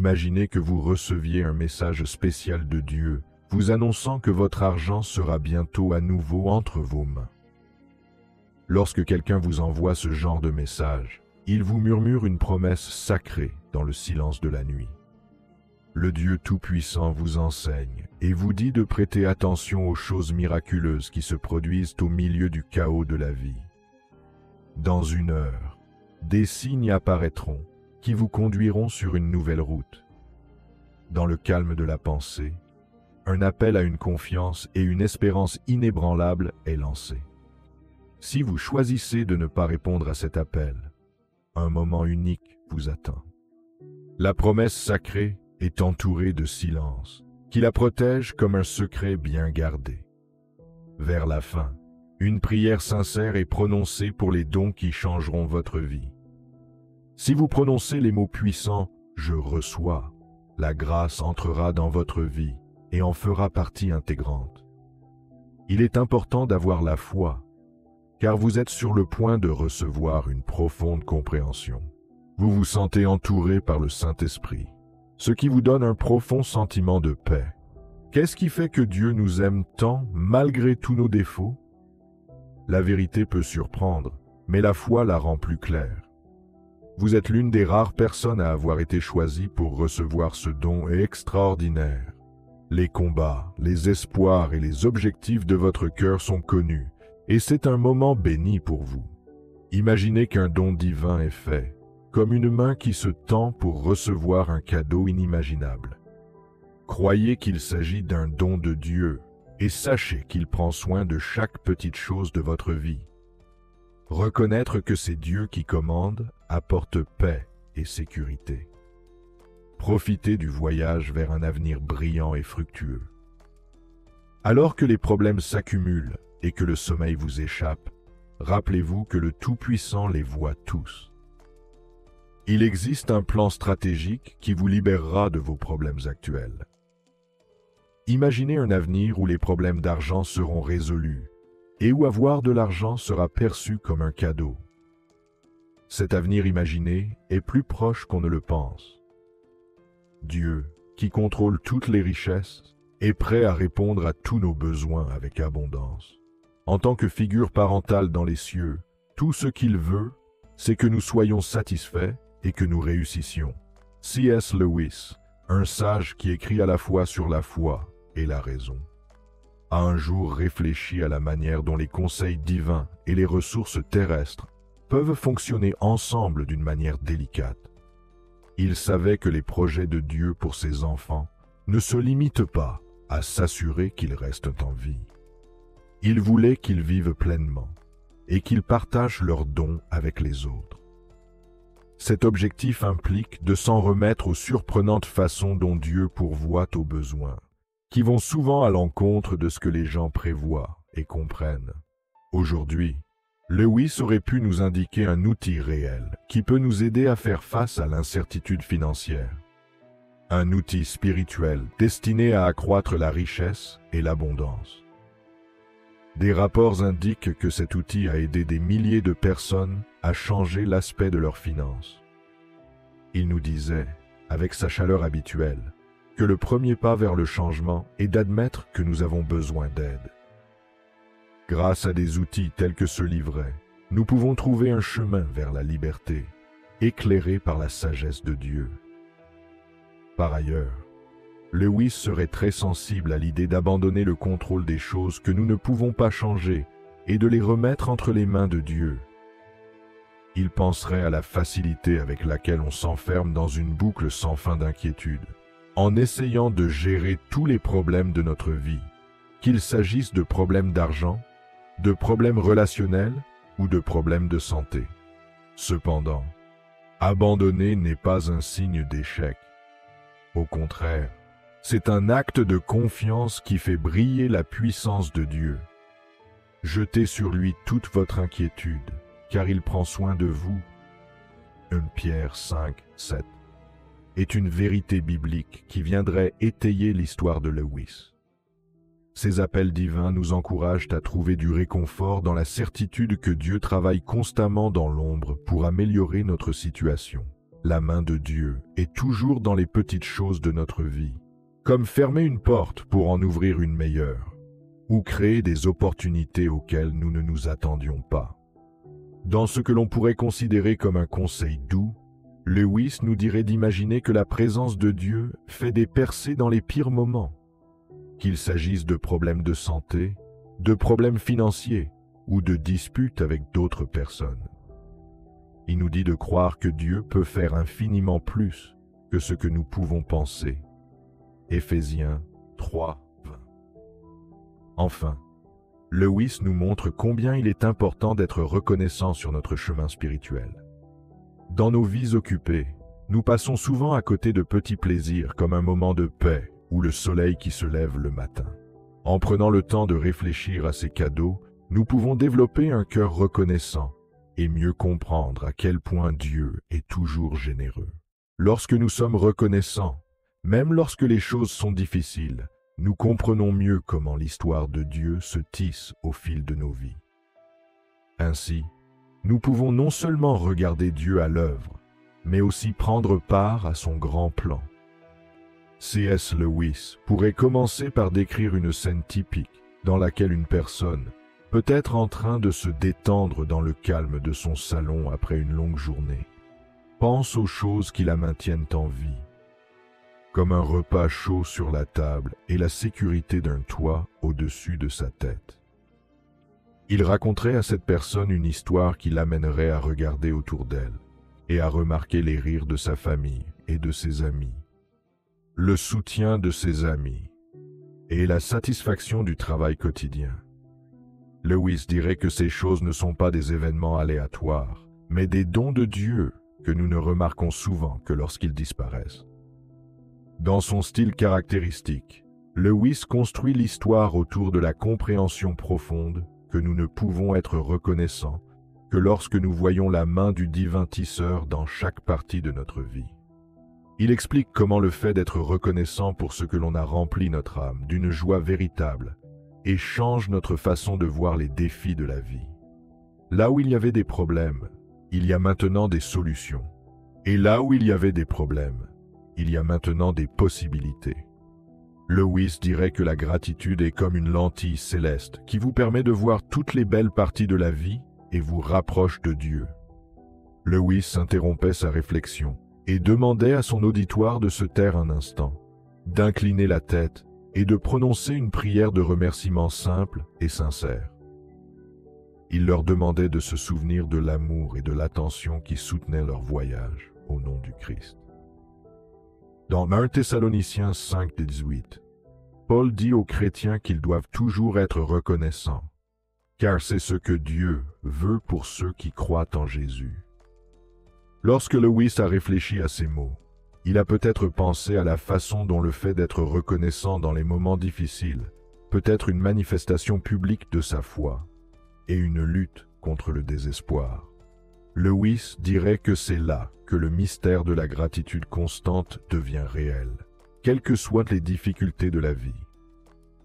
Imaginez que vous receviez un message spécial de Dieu, vous annonçant que votre argent sera bientôt à nouveau entre vos mains. Lorsque quelqu'un vous envoie ce genre de message, il vous murmure une promesse sacrée dans le silence de la nuit. Le Dieu Tout-Puissant vous enseigne et vous dit de prêter attention aux choses miraculeuses qui se produisent au milieu du chaos de la vie. Dans 1 heure, des signes apparaîtront qui vous conduiront sur une nouvelle route. Dans le calme de la pensée, un appel à une confiance et une espérance inébranlable est lancé. Si vous choisissez de ne pas répondre à cet appel, un moment unique vous attend. La promesse sacrée est entourée de silence, qui la protège comme un secret bien gardé. Vers la fin, une prière sincère est prononcée pour les dons qui changeront votre vie. Si vous prononcez les mots puissants « Je reçois », la grâce entrera dans votre vie et en fera partie intégrante. Il est important d'avoir la foi, car vous êtes sur le point de recevoir une profonde compréhension. Vous vous sentez entouré par le Saint-Esprit, ce qui vous donne un profond sentiment de paix. Qu'est-ce qui fait que Dieu nous aime tant malgré tous nos défauts? La vérité peut surprendre, mais la foi la rend plus claire. Vous êtes l'une des rares personnes à avoir été choisie pour recevoir ce don extraordinaire. Les combats, les espoirs et les objectifs de votre cœur sont connus, et c'est un moment béni pour vous. Imaginez qu'un don divin est fait, comme une main qui se tend pour recevoir un cadeau inimaginable. Croyez qu'il s'agit d'un don de Dieu, et sachez qu'il prend soin de chaque petite chose de votre vie. Reconnaître que c'est Dieu qui commande apporte paix et sécurité. Profitez du voyage vers un avenir brillant et fructueux. Alors que les problèmes s'accumulent et que le sommeil vous échappe, rappelez-vous que le Tout-Puissant les voit tous. Il existe un plan stratégique qui vous libérera de vos problèmes actuels. Imaginez un avenir où les problèmes d'argent seront résolus et où avoir de l'argent sera perçu comme un cadeau. Cet avenir imaginé est plus proche qu'on ne le pense. Dieu, qui contrôle toutes les richesses, est prêt à répondre à tous nos besoins avec abondance. En tant que figure parentale dans les cieux, tout ce qu'il veut, c'est que nous soyons satisfaits et que nous réussissions. C.S. Lewis, un sage qui écrit à la fois sur la foi et la raison, a un jour réfléchi à la manière dont les conseils divins et les ressources terrestres peuvent fonctionner ensemble d'une manière délicate. Il savait que les projets de Dieu pour ses enfants ne se limitent pas à s'assurer qu'ils restent en vie. Il voulait qu'ils vivent pleinement et qu'ils partagent leurs dons avec les autres. Cet objectif implique de s'en remettre aux surprenantes façons dont Dieu pourvoit aux besoins, qui vont souvent à l'encontre de ce que les gens prévoient et comprennent. Aujourd'hui, Lewis aurait pu nous indiquer un outil réel qui peut nous aider à faire face à l'incertitude financière. Un outil spirituel destiné à accroître la richesse et l'abondance. Des rapports indiquent que cet outil a aidé des milliers de personnes à changer l'aspect de leurs finances. Il nous disait, avec sa chaleur habituelle, que le premier pas vers le changement est d'admettre que nous avons besoin d'aide. Grâce à des outils tels que ce livret, nous pouvons trouver un chemin vers la liberté, éclairé par la sagesse de Dieu. Par ailleurs, Lewis serait très sensible à l'idée d'abandonner le contrôle des choses que nous ne pouvons pas changer et de les remettre entre les mains de Dieu. Il penserait à la facilité avec laquelle on s'enferme dans une boucle sans fin d'inquiétude, en essayant de gérer tous les problèmes de notre vie, qu'il s'agisse de problèmes d'argent, de problèmes relationnels ou de problèmes de santé. Cependant, abandonner n'est pas un signe d'échec. Au contraire, c'est un acte de confiance qui fait briller la puissance de Dieu. Jetez sur lui toute votre inquiétude, car il prend soin de vous. 1 Pierre 5, 7 est une vérité biblique qui viendrait étayer l'histoire de Lewis. Ces appels divins nous encouragent à trouver du réconfort dans la certitude que Dieu travaille constamment dans l'ombre pour améliorer notre situation. La main de Dieu est toujours dans les petites choses de notre vie, comme fermer une porte pour en ouvrir une meilleure, ou créer des opportunités auxquelles nous ne nous attendions pas. Dans ce que l'on pourrait considérer comme un conseil doux, Lewis nous dirait d'imaginer que la présence de Dieu fait des percées dans les pires moments, qu'il s'agisse de problèmes de santé, de problèmes financiers ou de disputes avec d'autres personnes. Il nous dit de croire que Dieu peut faire infiniment plus que ce que nous pouvons penser. Éphésiens 3, 20. Enfin, Lewis nous montre combien il est important d'être reconnaissant sur notre chemin spirituel. Dans nos vies occupées, nous passons souvent à côté de petits plaisirs comme un moment de paix ou le soleil qui se lève le matin. En prenant le temps de réfléchir à ces cadeaux, nous pouvons développer un cœur reconnaissant et mieux comprendre à quel point Dieu est toujours généreux. Lorsque nous sommes reconnaissants, même lorsque les choses sont difficiles, nous comprenons mieux comment l'histoire de Dieu se tisse au fil de nos vies. Ainsi, nous pouvons non seulement regarder Dieu à l'œuvre, mais aussi prendre part à son grand plan. C.S. Lewis pourrait commencer par décrire une scène typique dans laquelle une personne peut être en train de se détendre dans le calme de son salon après une longue journée. Pense aux choses qui la maintiennent en vie, comme un repas chaud sur la table et la sécurité d'un toit au-dessus de sa tête. Il raconterait à cette personne une histoire qui l'amènerait à regarder autour d'elle et à remarquer les rires de sa famille et de ses amis, le soutien de ses amis et la satisfaction du travail quotidien. Lewis dirait que ces choses ne sont pas des événements aléatoires, mais des dons de Dieu que nous ne remarquons souvent que lorsqu'ils disparaissent. Dans son style caractéristique, Lewis construit l'histoire autour de la compréhension profonde que nous ne pouvons être reconnaissants que lorsque nous voyons la main du divin tisseur dans chaque partie de notre vie. Il explique comment le fait d'être reconnaissant pour ce que l'on a rempli notre âme d'une joie véritable et change notre façon de voir les défis de la vie. Là où il y avait des problèmes, il y a maintenant des solutions. Et là où il y avait des problèmes, il y a maintenant des possibilités. Lewis dirait que la gratitude est comme une lentille céleste qui vous permet de voir toutes les belles parties de la vie et vous rapproche de Dieu. Lewis interrompait sa réflexion et demandait à son auditoire de se taire un instant, d'incliner la tête et de prononcer une prière de remerciement simple et sincère. Il leur demandait de se souvenir de l'amour et de l'attention qui soutenaient leur voyage au nom du Christ. Dans 1 Thessaloniciens 5:18, Paul dit aux chrétiens qu'ils doivent toujours être reconnaissants, car c'est ce que Dieu veut pour ceux qui croient en Jésus. Lorsque Lewis a réfléchi à ces mots, il a peut-être pensé à la façon dont le fait d'être reconnaissant dans les moments difficiles peut être une manifestation publique de sa foi et une lutte contre le désespoir. Lewis dirait que c'est là que le mystère de la gratitude constante devient réel, quelles que soient les difficultés de la vie.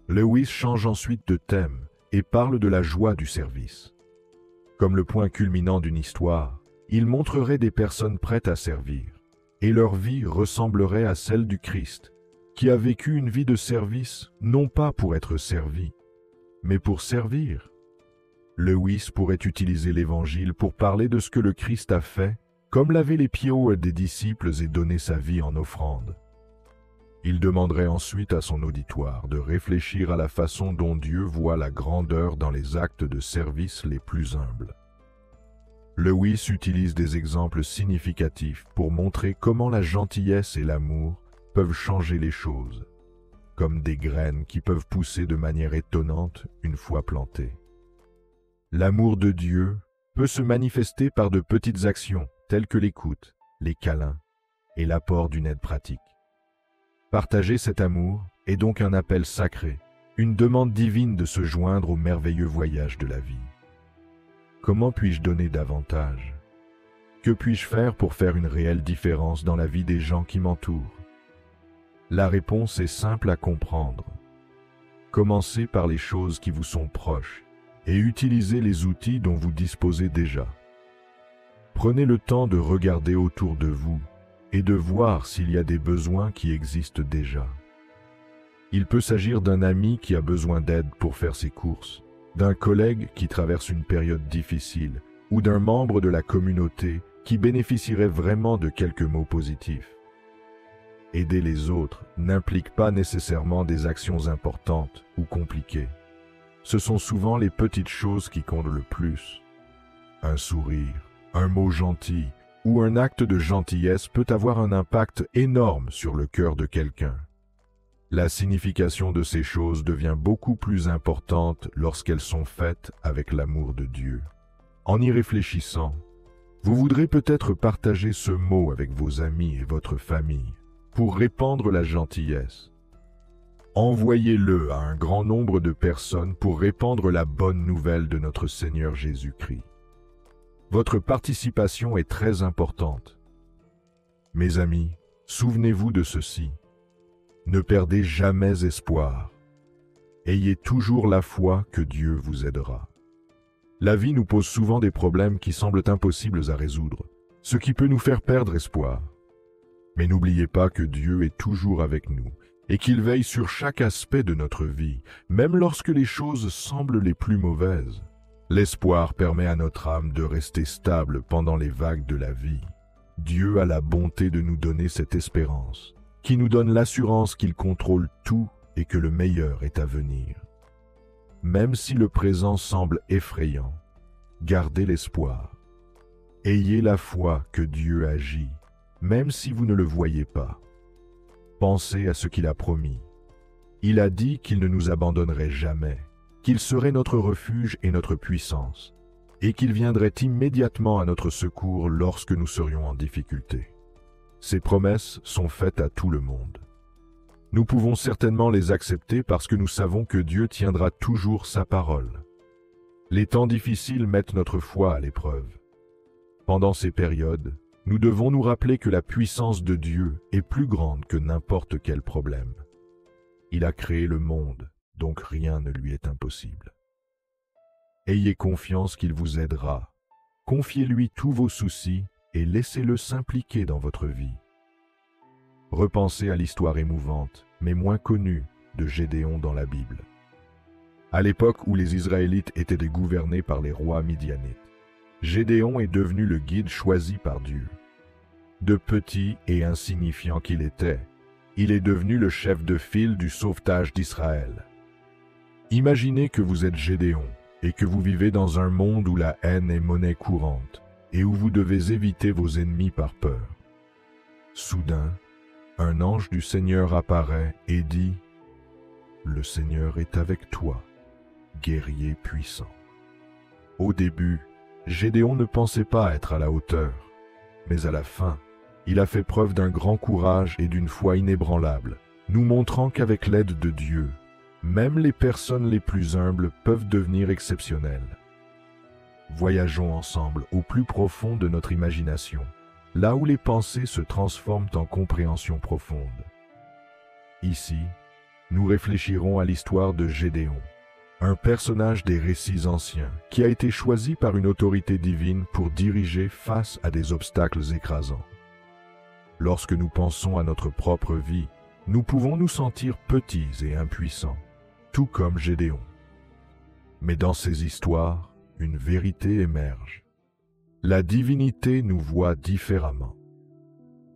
Lewis change ensuite de thème et parle de la joie du service. Comme le point culminant d'une histoire, il montrerait des personnes prêtes à servir, et leur vie ressemblerait à celle du Christ, qui a vécu une vie de service non pas pour être servi, mais pour servir. Lewis pourrait utiliser l'Évangile pour parler de ce que le Christ a fait, comme laver les pieds des disciples et donner sa vie en offrande. Il demanderait ensuite à son auditoire de réfléchir à la façon dont Dieu voit la grandeur dans les actes de service les plus humbles. Lewis utilise des exemples significatifs pour montrer comment la gentillesse et l'amour peuvent changer les choses, comme des graines qui peuvent pousser de manière étonnante une fois plantées. L'amour de Dieu peut se manifester par de petites actions telles que l'écoute, les câlins et l'apport d'une aide pratique. Partager cet amour est donc un appel sacré, une demande divine de se joindre au merveilleux voyage de la vie. Comment puis-je donner davantage? Que puis-je faire pour faire une réelle différence dans la vie des gens qui m'entourent? La réponse est simple à comprendre. Commencez par les choses qui vous sont proches et utilisez les outils dont vous disposez déjà. Prenez le temps de regarder autour de vous et de voir s'il y a des besoins qui existent déjà. Il peut s'agir d'un ami qui a besoin d'aide pour faire ses courses, d'un collègue qui traverse une période difficile ou d'un membre de la communauté qui bénéficierait vraiment de quelques mots positifs. Aider les autres n'implique pas nécessairement des actions importantes ou compliquées. Ce sont souvent les petites choses qui comptent le plus. Un sourire, un mot gentil ou un acte de gentillesse peut avoir un impact énorme sur le cœur de quelqu'un. La signification de ces choses devient beaucoup plus importante lorsqu'elles sont faites avec l'amour de Dieu. En y réfléchissant, vous voudrez peut-être partager ce mot avec vos amis et votre famille pour répandre la gentillesse. Envoyez-le à un grand nombre de personnes pour répandre la bonne nouvelle de notre Seigneur Jésus-Christ. Votre participation est très importante. Mes amis, souvenez-vous de ceci. Ne perdez jamais espoir. Ayez toujours la foi que Dieu vous aidera. La vie nous pose souvent des problèmes qui semblent impossibles à résoudre, ce qui peut nous faire perdre espoir. Mais n'oubliez pas que Dieu est toujours avec nous et qu'il veille sur chaque aspect de notre vie, même lorsque les choses semblent les plus mauvaises. L'espoir permet à notre âme de rester stable pendant les vagues de la vie. Dieu a la bonté de nous donner cette espérance, qui nous donne l'assurance qu'il contrôle tout et que le meilleur est à venir. Même si le présent semble effrayant, gardez l'espoir. Ayez la foi que Dieu agit, même si vous ne le voyez pas. Pensez à ce qu'il a promis. Il a dit qu'il ne nous abandonnerait jamais, qu'il serait notre refuge et notre puissance, et qu'il viendrait immédiatement à notre secours lorsque nous serions en difficulté. Ces promesses sont faites à tout le monde. Nous pouvons certainement les accepter parce que nous savons que Dieu tiendra toujours sa parole. Les temps difficiles mettent notre foi à l'épreuve. Pendant ces périodes, nous devons nous rappeler que la puissance de Dieu est plus grande que n'importe quel problème. Il a créé le monde, donc rien ne lui est impossible. Ayez confiance qu'il vous aidera. Confiez-lui tous vos soucis et laissez-le s'impliquer dans votre vie. Repensez à l'histoire émouvante, mais moins connue, de Gédéon dans la Bible. À l'époque où les Israélites étaient gouvernés par les rois midianites, Gédéon est devenu le guide choisi par Dieu. De petit et insignifiant qu'il était, il est devenu le chef de file du sauvetage d'Israël. Imaginez que vous êtes Gédéon et que vous vivez dans un monde où la haine est monnaie courante et où vous devez éviter vos ennemis par peur. Soudain, un ange du Seigneur apparaît et dit « Le Seigneur est avec toi, guerrier puissant. » Au début, Gédéon ne pensait pas être à la hauteur, mais à la fin, il a fait preuve d'un grand courage et d'une foi inébranlable, nous montrant qu'avec l'aide de Dieu, même les personnes les plus humbles peuvent devenir exceptionnelles. Voyageons ensemble au plus profond de notre imagination, là où les pensées se transforment en compréhension profonde. Ici, nous réfléchirons à l'histoire de Gédéon, un personnage des récits anciens qui a été choisi par une autorité divine pour diriger face à des obstacles écrasants. Lorsque nous pensons à notre propre vie, nous pouvons nous sentir petits et impuissants, tout comme Gédéon. Mais dans ces histoires, une vérité émerge. La divinité nous voit différemment.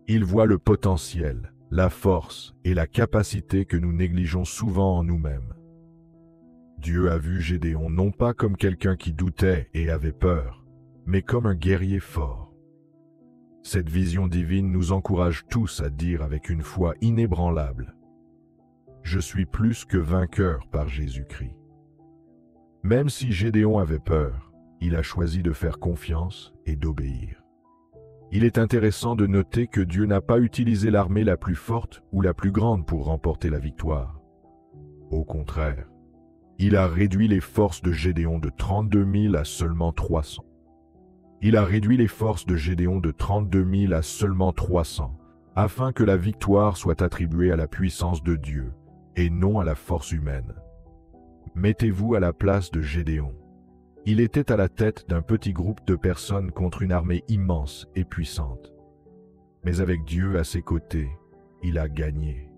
Il voit le potentiel, la force et la capacité que nous négligeons souvent en nous-mêmes. Dieu a vu Gédéon non pas comme quelqu'un qui doutait et avait peur, mais comme un guerrier fort. Cette vision divine nous encourage tous à dire avec une foi inébranlable « Je suis plus que vainqueur par Jésus-Christ ». Même si Gédéon avait peur, il a choisi de faire confiance et d'obéir. Il est intéressant de noter que Dieu n'a pas utilisé l'armée la plus forte ou la plus grande pour remporter la victoire. Au contraire, il a réduit les forces de Gédéon de 32 000 à seulement 300. Il a réduit les forces de Gédéon de 32 000 à seulement 300, afin que la victoire soit attribuée à la puissance de Dieu et non à la force humaine. Mettez-vous à la place de Gédéon. Il était à la tête d'un petit groupe de personnes contre une armée immense et puissante. mais avec Dieu à ses côtés, il a gagné.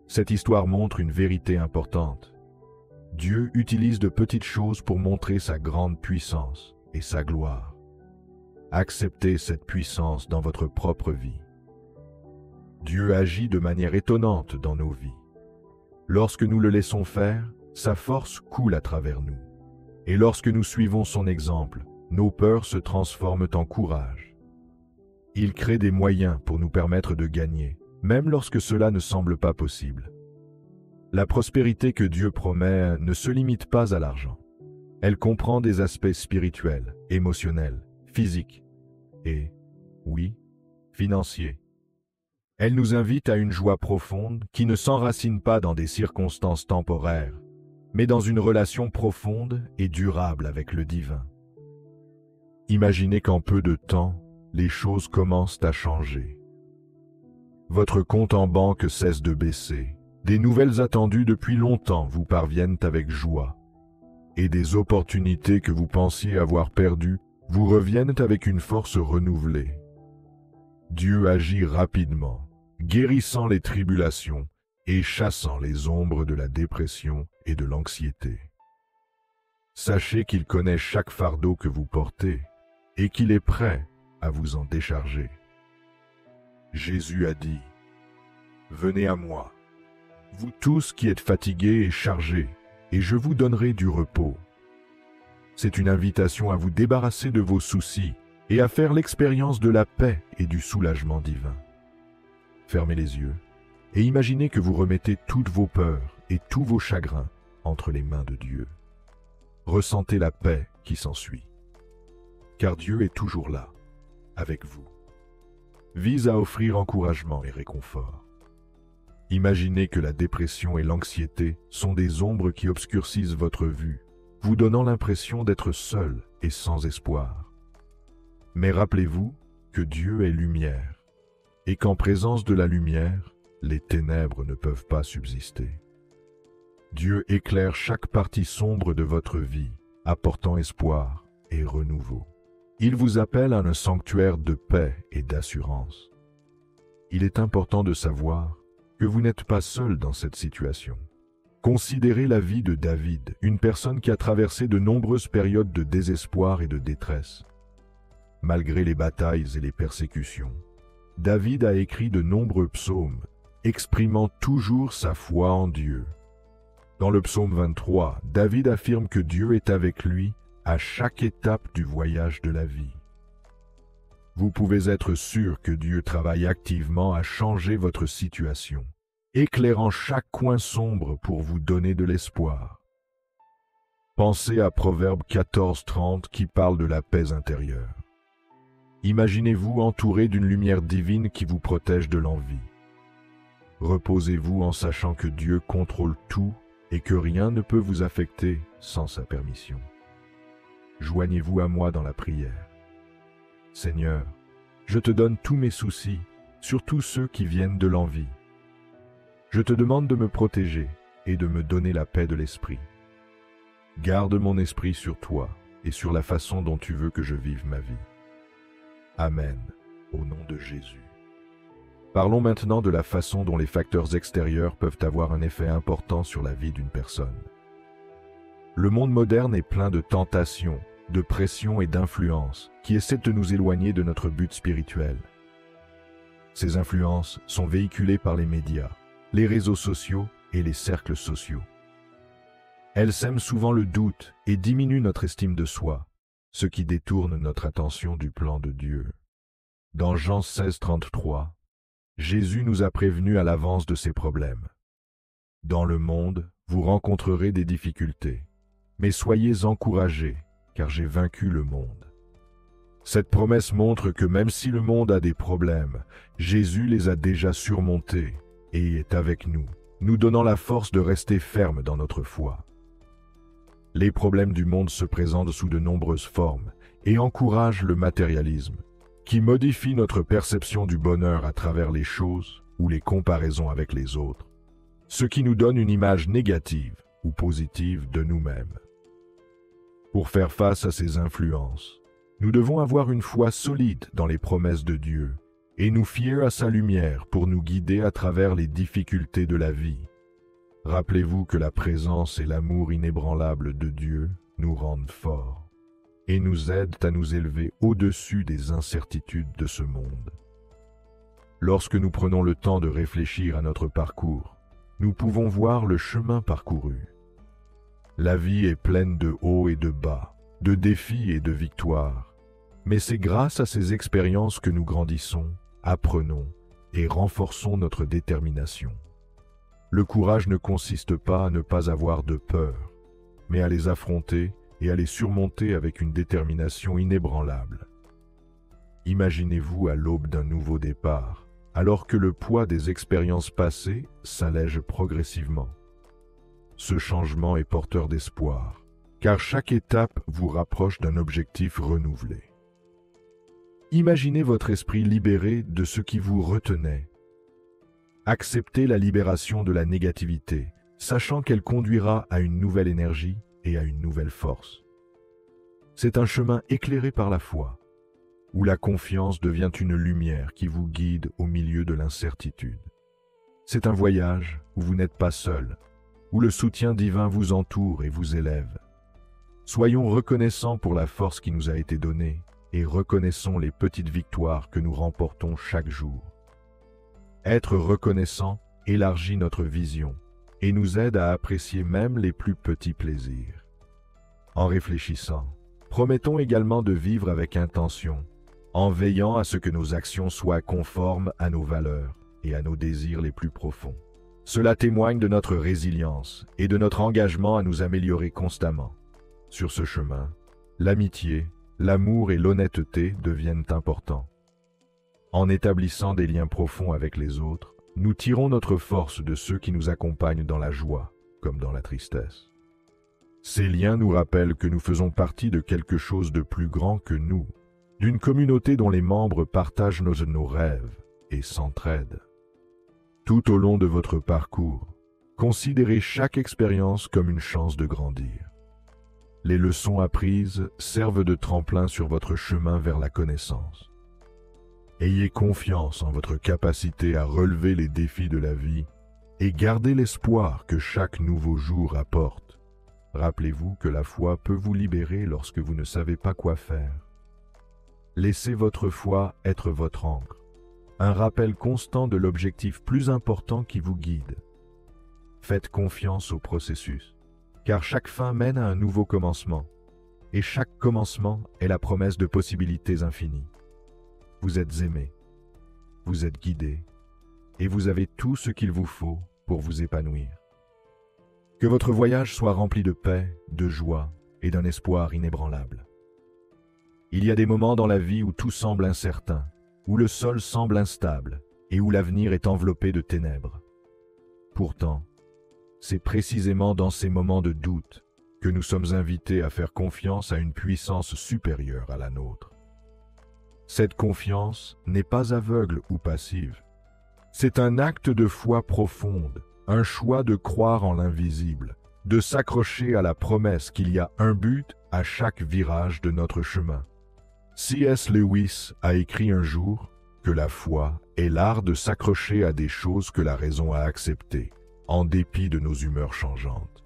Cette histoire montre une vérité importante. Dieu utilise de petites choses pour montrer sa grande puissance et sa gloire. Acceptez cette puissance dans votre propre vie. Dieu agit de manière étonnante dans nos vies. Lorsque nous le laissons faire, sa force coule à travers nous. Et lorsque nous suivons son exemple, nos peurs se transforment en courage. Il crée des moyens pour nous permettre de gagner, même lorsque cela ne semble pas possible. La prospérité que Dieu promet ne se limite pas à l'argent. Elle comprend des aspects spirituels, émotionnels, physiques et, oui, financiers. Elle nous invite à une joie profonde qui ne s'enracine pas dans des circonstances temporaires, mais dans une relation profonde et durable avec le divin. Imaginez qu'en peu de temps, les choses commencent à changer. Votre compte en banque cesse de baisser, des nouvelles attendues depuis longtemps vous parviennent avec joie, et des opportunités que vous pensiez avoir perdues vous reviennent avec une force renouvelée. Dieu agit rapidement, guérissant les tribulations et chassant les ombres de la dépression et de l'anxiété. Sachez qu'il connaît chaque fardeau que vous portez et qu'il est prêt à vous en décharger. Jésus a dit : « Venez à moi, vous tous qui êtes fatigués et chargés, et je vous donnerai du repos. » C'est une invitation à vous débarrasser de vos soucis et à faire l'expérience de la paix et du soulagement divin. Fermez les yeux et imaginez que vous remettez toutes vos peurs et tous vos chagrins entre les mains de Dieu. Ressentez la paix qui s'ensuit, car Dieu est toujours là, avec vous, vise à offrir encouragement et réconfort. Imaginez que la dépression et l'anxiété sont des ombres qui obscurcissent votre vue, vous donnant l'impression d'être seul et sans espoir. Mais rappelez-vous que Dieu est lumière, et qu'en présence de la lumière, les ténèbres ne peuvent pas subsister. Dieu éclaire chaque partie sombre de votre vie, apportant espoir et renouveau. Il vous appelle à un sanctuaire de paix et d'assurance. Il est important de savoir que vous n'êtes pas seul dans cette situation. Considérez la vie de David, une personne qui a traversé de nombreuses périodes de désespoir et de détresse. Malgré les batailles et les persécutions, David a écrit de nombreux psaumes, exprimant toujours sa foi en Dieu. Dans le psaume 23, David affirme que Dieu est avec lui à chaque étape du voyage de la vie. Vous pouvez être sûr que Dieu travaille activement à changer votre situation, éclairant chaque coin sombre pour vous donner de l'espoir. Pensez à Proverbe 14:30 qui parle de la paix intérieure. Imaginez-vous entouré d'une lumière divine qui vous protège de l'envie. Reposez-vous en sachant que Dieu contrôle tout et que rien ne peut vous affecter sans sa permission. Joignez-vous à moi dans la prière. Seigneur, je te donne tous mes soucis, surtout ceux qui viennent de l'envie. Je te demande de me protéger et de me donner la paix de l'esprit. Garde mon esprit sur toi et sur la façon dont tu veux que je vive ma vie. Amen, au nom de Jésus. Parlons maintenant de la façon dont les facteurs extérieurs peuvent avoir un effet important sur la vie d'une personne. Le monde moderne est plein de tentations, de pressions et d'influences qui essaient de nous éloigner de notre but spirituel. Ces influences sont véhiculées par les médias, les réseaux sociaux et les cercles sociaux. Elles sèment souvent le doute et diminuent notre estime de soi, ce qui détourne notre attention du plan de Dieu. Dans Jean 16:33, Jésus nous a prévenus à l'avance de ces problèmes. Dans le monde, vous rencontrerez des difficultés, mais soyez encouragés, car j'ai vaincu le monde. Cette promesse montre que même si le monde a des problèmes, Jésus les a déjà surmontés et est avec nous, nous donnant la force de rester fermes dans notre foi. Les problèmes du monde se présentent sous de nombreuses formes et encouragent le matérialisme, qui modifie notre perception du bonheur à travers les choses ou les comparaisons avec les autres, ce qui nous donne une image négative ou positive de nous-mêmes. Pour faire face à ces influences, nous devons avoir une foi solide dans les promesses de Dieu et nous fier à sa lumière pour nous guider à travers les difficultés de la vie. Rappelez-vous que la présence et l'amour inébranlable de Dieu nous rendent forts et nous aident à nous élever au-dessus des incertitudes de ce monde. Lorsque nous prenons le temps de réfléchir à notre parcours, nous pouvons voir le chemin parcouru. La vie est pleine de hauts et de bas, de défis et de victoires, mais c'est grâce à ces expériences que nous grandissons, apprenons et renforçons notre détermination. Le courage ne consiste pas à ne pas avoir de peur, mais à les affronter et à les surmonter avec une détermination inébranlable. Imaginez-vous à l'aube d'un nouveau départ, alors que le poids des expériences passées s'allège progressivement. Ce changement est porteur d'espoir, car chaque étape vous rapproche d'un objectif renouvelé. Imaginez votre esprit libéré de ce qui vous retenait. Acceptez la libération de la négativité, sachant qu'elle conduira à une nouvelle énergie et à une nouvelle force. C'est un chemin éclairé par la foi, où la confiance devient une lumière qui vous guide au milieu de l'incertitude. C'est un voyage où vous n'êtes pas seul, où le soutien divin vous entoure et vous élève. Soyons reconnaissants pour la force qui nous a été donnée et reconnaissons les petites victoires que nous remportons chaque jour. Être reconnaissant élargit notre vision et nous aide à apprécier même les plus petits plaisirs. En réfléchissant, promettons également de vivre avec intention, en veillant à ce que nos actions soient conformes à nos valeurs et à nos désirs les plus profonds. Cela témoigne de notre résilience et de notre engagement à nous améliorer constamment. Sur ce chemin, l'amitié, l'amour et l'honnêteté deviennent importants. En établissant des liens profonds avec les autres, nous tirons notre force de ceux qui nous accompagnent dans la joie comme dans la tristesse. Ces liens nous rappellent que nous faisons partie de quelque chose de plus grand que nous, d'une communauté dont les membres partagent nos rêves et s'entraident. Tout au long de votre parcours, considérez chaque expérience comme une chance de grandir. Les leçons apprises servent de tremplin sur votre chemin vers la connaissance. Ayez confiance en votre capacité à relever les défis de la vie et gardez l'espoir que chaque nouveau jour apporte. Rappelez-vous que la foi peut vous libérer lorsque vous ne savez pas quoi faire. Laissez votre foi être votre encre, un rappel constant de l'objectif plus important qui vous guide. Faites confiance au processus, car chaque fin mène à un nouveau commencement, et chaque commencement est la promesse de possibilités infinies. Vous êtes aimé, vous êtes guidé, et vous avez tout ce qu'il vous faut pour vous épanouir. Que votre voyage soit rempli de paix, de joie et d'un espoir inébranlable. Il y a des moments dans la vie où tout semble incertain, où le sol semble instable et où l'avenir est enveloppé de ténèbres. Pourtant, c'est précisément dans ces moments de doute que nous sommes invités à faire confiance à une puissance supérieure à la nôtre. Cette confiance n'est pas aveugle ou passive. C'est un acte de foi profonde, un choix de croire en l'invisible, de s'accrocher à la promesse qu'il y a un but à chaque virage de notre chemin. C.S. Lewis a écrit un jour que la foi est l'art de s'accrocher à des choses que la raison a acceptées, en dépit de nos humeurs changeantes.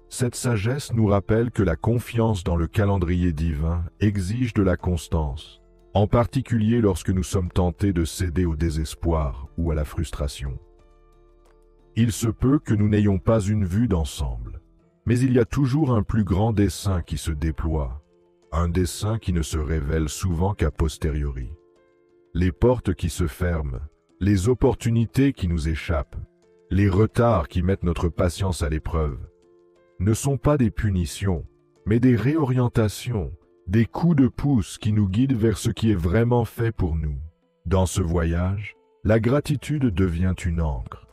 Cette sagesse nous rappelle que la confiance dans le calendrier divin exige de la constance, en particulier lorsque nous sommes tentés de céder au désespoir ou à la frustration. Il se peut que nous n'ayons pas une vue d'ensemble, mais il y a toujours un plus grand dessein qui se déploie, un dessein qui ne se révèle souvent qu'a posteriori. Les portes qui se ferment, les opportunités qui nous échappent, les retards qui mettent notre patience à l'épreuve, ne sont pas des punitions, mais des réorientations, des coups de pouce qui nous guident vers ce qui est vraiment fait pour nous. Dans ce voyage, la gratitude devient une encre.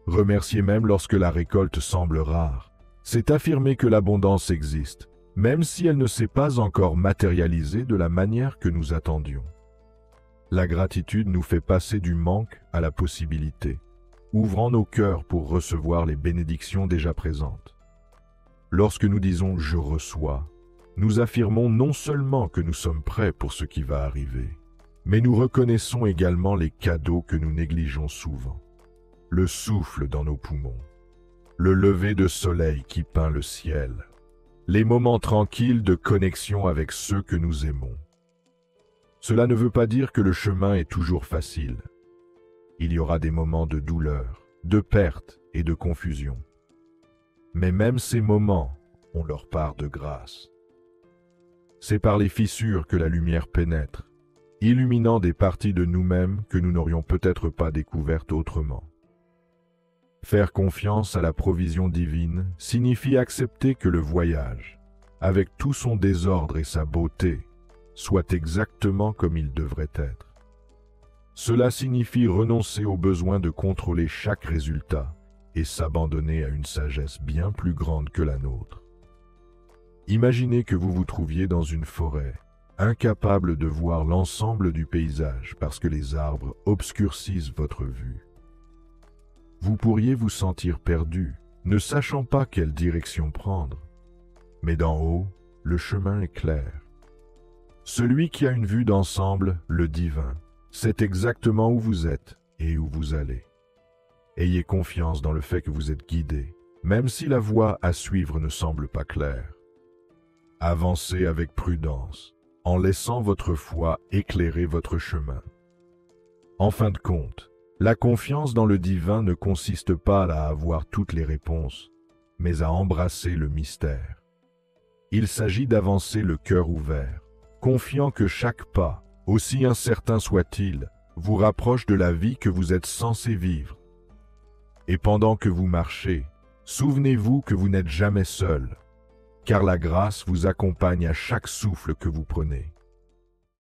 Remercier même lorsque la récolte semble rare, c'est affirmer que l'abondance existe, même si elle ne s'est pas encore matérialisée de la manière que nous attendions. La gratitude nous fait passer du manque à la possibilité, ouvrant nos cœurs pour recevoir les bénédictions déjà présentes. Lorsque nous disons « je reçois », nous affirmons non seulement que nous sommes prêts pour ce qui va arriver, Mais nous reconnaissons également les cadeaux que nous négligeons souvent. Le souffle dans nos poumons, le lever de soleil qui peint le ciel, les moments tranquilles de connexion avec ceux que nous aimons. Cela ne veut pas dire que le chemin est toujours facile. Il y aura des moments de douleur, de perte et de confusion. Mais même ces moments ont leur part de grâce. C'est par les fissures que la lumière pénètre, illuminant des parties de nous-mêmes que nous n'aurions peut-être pas découvertes autrement. Faire confiance à la provision divine signifie accepter que le voyage, avec tout son désordre et sa beauté, soit exactement comme il devrait être. Cela signifie renoncer au besoin de contrôler chaque résultat et s'abandonner à une sagesse bien plus grande que la nôtre. Imaginez que vous vous trouviez dans une forêt, incapable de voir l'ensemble du paysage parce que les arbres obscurcissent votre vue. Vous pourriez vous sentir perdu, ne sachant pas quelle direction prendre. Mais d'en haut, le chemin est clair. Celui qui a une vue d'ensemble, le divin, sait exactement où vous êtes et où vous allez. Ayez confiance dans le fait que vous êtes guidé, même si la voie à suivre ne semble pas claire. Avancez avec prudence, en laissant votre foi éclairer votre chemin. En fin de compte, la confiance dans le divin ne consiste pas à avoir toutes les réponses, mais à embrasser le mystère. Il s'agit d'avancer le cœur ouvert, confiant que chaque pas, aussi incertain soit-il, vous rapproche de la vie que vous êtes censé vivre. Et pendant que vous marchez, souvenez-vous que vous n'êtes jamais seul, car la grâce vous accompagne à chaque souffle que vous prenez.